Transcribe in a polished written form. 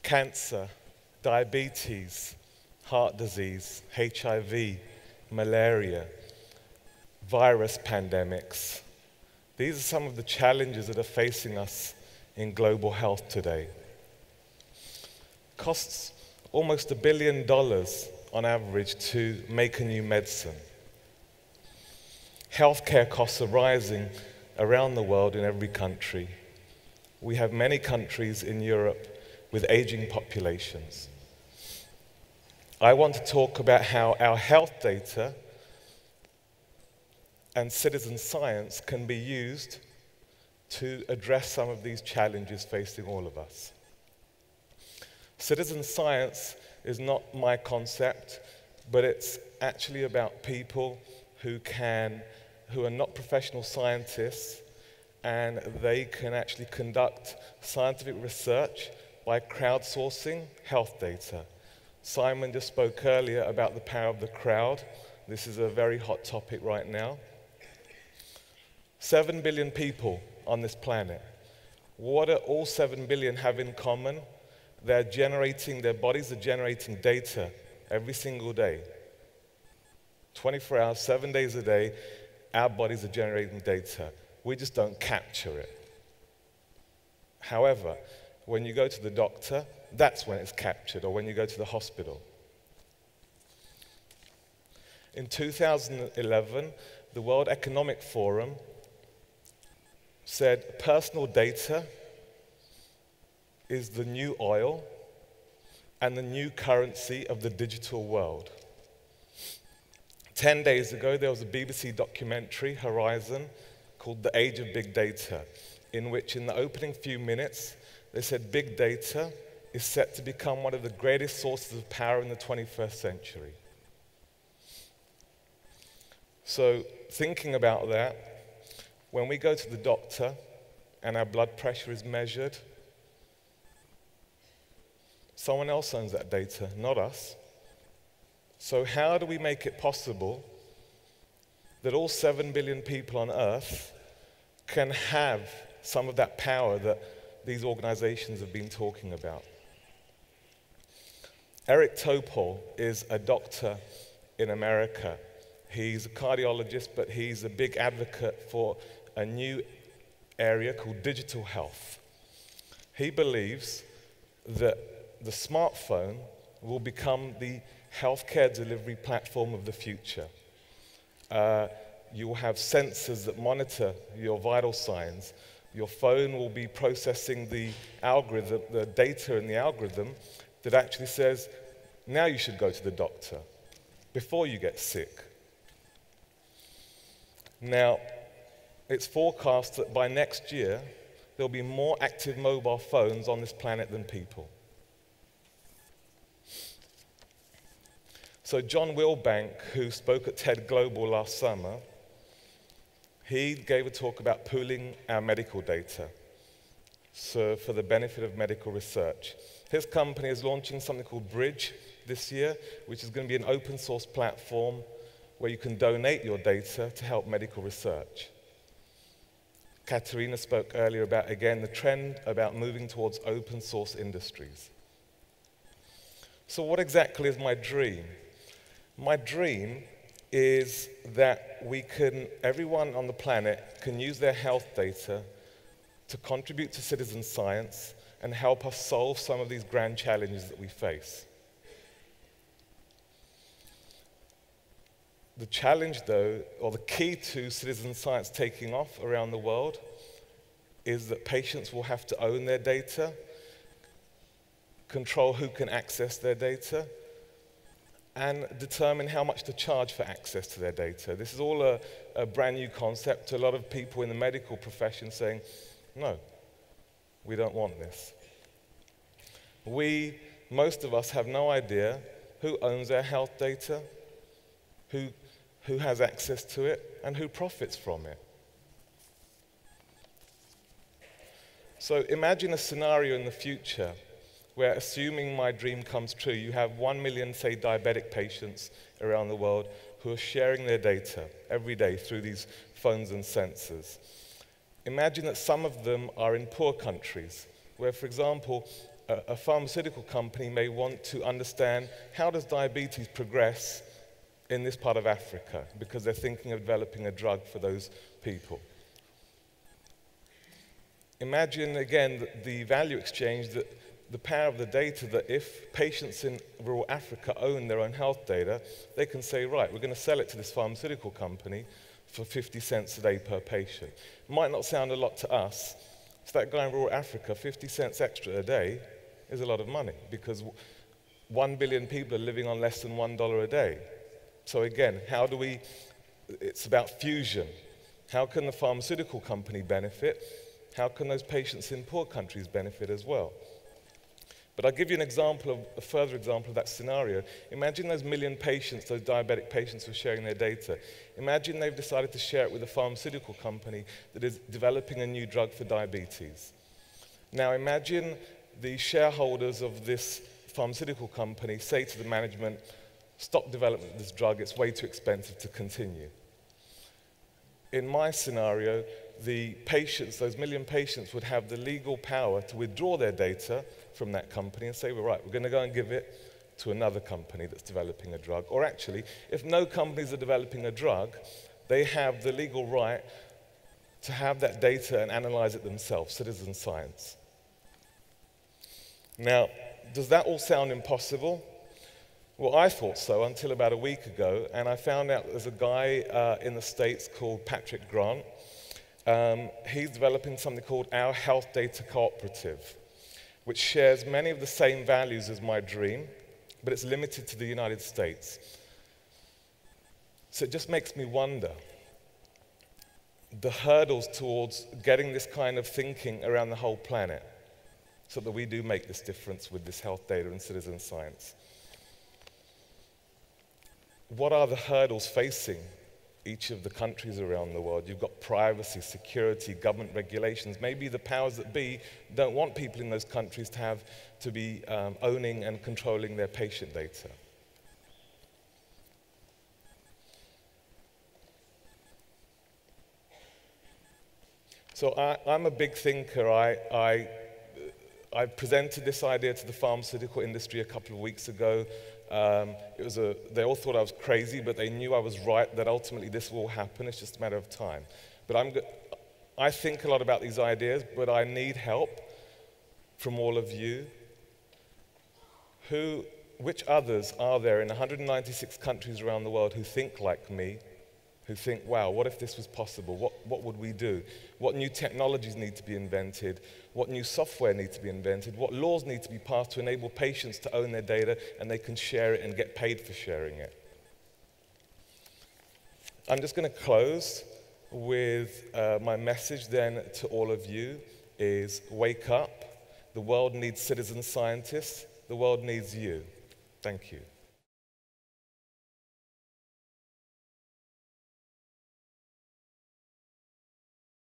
cancer, diabetes, heart disease, HIV, malaria, virus pandemics. These are some of the challenges that are facing us in global health today. Costs almost $1 billion on average to make a new medicine. Healthcare costs are rising around the world in every country. We have many countries in Europe with aging populations. I want to talk about how our health data and citizen science can be used to address some of these challenges facing all of us. Citizen science is not my concept, but it's actually about people who are not professional scientists, and they can actually conduct scientific research by crowdsourcing health data. Simon just spoke earlier about the power of the crowd. This is a very hot topic right now. 7 billion people on this planet. What do all 7 billion have in common? Their bodies are generating data every single day. 24 hours, 7 days a day, our bodies are generating data. We just don't capture it. However, when you go to the doctor, that's when it's captured, or when you go to the hospital. In 2011, the World Economic Forum said personal data is the new oil and the new currency of the digital world. 10 days ago, there was a BBC documentary, Horizon, called The Age of Big Data, in which in the opening few minutes, they said big data is set to become one of the greatest sources of power in the 21st century. So thinking about that, when we go to the doctor and our blood pressure is measured, someone else owns that data, not us. So how do we make it possible that all 7 billion people on Earth can have some of that power that these organizations have been talking about? Eric Topol is a doctor in America. He's a cardiologist, but he's a big advocate for a new area called digital health. He believes that the smartphone will become the healthcare delivery platform of the future. You will have sensors that monitor your vital signs. Your phone will be processing the algorithm, the data in the algorithm that actually says, now you should go to the doctor before you get sick. Now, it's forecast that by next year, there'll be more active mobile phones on this planet than people. So John Wilbank, who spoke at TED Global last summer, he gave a talk about pooling our medical data for the benefit of medical research. His company is launching something called Bridge this year, which is going to be an open source platform where you can donate your data to help medical research. Katerina spoke earlier about, again, the trend about moving towards open source industries. So what exactly is my dream? My dream is that everyone on the planet can use their health data to contribute to citizen science and help us solve some of these grand challenges that we face. The challenge, though, or the key to citizen science taking off around the world is that patients will have to own their data, control who can access their data, and determine how much to charge for access to their data. This is all a brand new concept to a lot of people in the medical profession saying, no, we don't want this. Most of us have no idea who owns our health data, who has access to it, and who profits from it. So imagine a scenario in the future where, assuming my dream comes true, you have 1 million, say, diabetic patients around the world who are sharing their data every day through these phones and sensors. Imagine that some of them are in poor countries, where, for example, a pharmaceutical company may want to understand how does diabetes progress in this part of Africa, because they're thinking of developing a drug for those people. Imagine, again, the value exchange, that the power of the data, that if patients in rural Africa own their own health data, they can say, right, we're going to sell it to this pharmaceutical company for 50 cents a day per patient. It might not sound a lot to us. To that guy in rural Africa, 50 cents extra a day is a lot of money, because 1 billion people are living on less than $1 a day. So again, it's about fusion. How can the pharmaceutical company benefit? How can those patients in poor countries benefit as well? But I'll give you a further example of that scenario. Imagine those million patients, those diabetic patients who are sharing their data. Imagine they've decided to share it with a pharmaceutical company that is developing a new drug for diabetes. Now imagine the shareholders of this pharmaceutical company say to the management, stop development of this drug, it's way too expensive to continue. In my scenario, the patients, those million patients, would have the legal power to withdraw their data from that company and say, well, right, we're going to go and give it to another company that's developing a drug. Or actually, if no companies are developing a drug, they have the legal right to have that data and analyze it themselves, citizen science. Now, does that all sound impossible? Well, I thought so until about a week ago, and I found out there's a guy in the States called Patrick Grant. He's developing something called Our Health Data Cooperative, which shares many of the same values as my dream, but it's limited to the United States. So it just makes me wonder the hurdles towards getting this kind of thinking around the whole planet, so that we do make this difference with this health data and citizen science. What are the hurdles facing each of the countries around the world? You've got privacy, security, government regulations. Maybe the powers that be don't want people in those countries to be owning and controlling their patient data. So I'm a big thinker. I presented this idea to the pharmaceutical industry a couple of weeks ago. They all thought I was crazy, but they knew I was right, that ultimately this will happen. It's just a matter of time. But I think a lot about these ideas, but I need help from all of you. Which others are there in 196 countries around the world who think like me, who think, wow, what if this was possible? What would we do? What new technologies need to be invented? What new software needs to be invented? What laws need to be passed to enable patients to own their data and they can share it and get paid for sharing it? I'm just going to close with my message then to all of you is wake up. The world needs citizen scientists. The world needs you. Thank you.